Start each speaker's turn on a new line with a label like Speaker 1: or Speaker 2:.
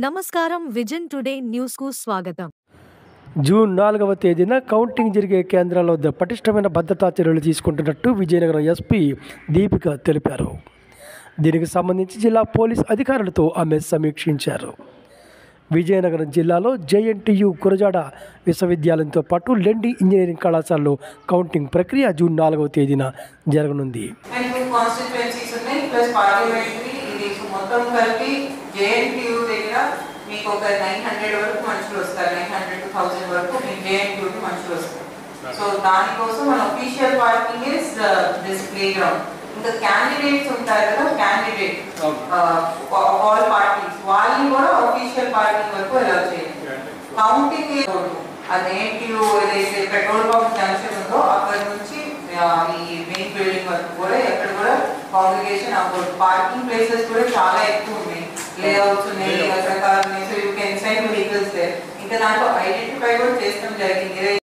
Speaker 1: నమస్కారం vision today news కు స్వాగతం.
Speaker 2: జూన్ 4వ తేదీన కౌంటింగ్ జరిగే కేంద్రాల్లో పటిష్టమైన భద్రతా చర్యలు తీసుకుంటున్నట్టు విజయనగరం ఎస్పీ దీపిక తెలిపారు. దీనికి సంబంధించి జిల్లా పోలీస్ అధికారులతో ఆమె సమీక్షించారు. విజయనగరం జిల్లాలో జేఎన్టీయు గురజాడ విశ్వవిద్యాలయంతో పాటు లెండి ఇంజనీరింగ్ కళాశాలలో కౌంటింగ్ ప్రక్రియ జూన్ 4వ తేదీన జరగనుంది.
Speaker 3: మీకు ఒక 900 వరకు మనుషులు వస్తారు, 900 to 1000 వరకు మీకు జేఎన్టీయూకి మనుషులు వస్తారు. సో దానికోసం మన official parking is this play ground. ఇంకా క్యాండిడేట్స్ ఉంటారు కదా, క్యాండిడేట్ ఆల్ పార్టీస్ వాళ్ళని కూడా అఫీషియల్ పార్కింగ్ వరకు అలౌ చేయాలి. కౌంటింగ్ అది జేఎన్టీయూ ఏదైతే పెట్రోల్ పంప్ జంక్షన్ ఉందో అక్కడ నుంచి ఈ మెయిన్ బిల్డింగ్ వరకు కూడా ఎక్కడ కూడా కాంగ్రిగేషన్ అవ్వదు. పార్కింగ్ ప్లేసెస్ కూడా చాలా ఎక్కువ ఉన్నాయి, లేఅవుట్స్ ఉన్నాయి, రకరకాల ఉన్నాయి. So you can send vehicles there. ఇంకా దాంట్లో ఐడెంటిఫై కూడా చేస్తాం జరిగింది.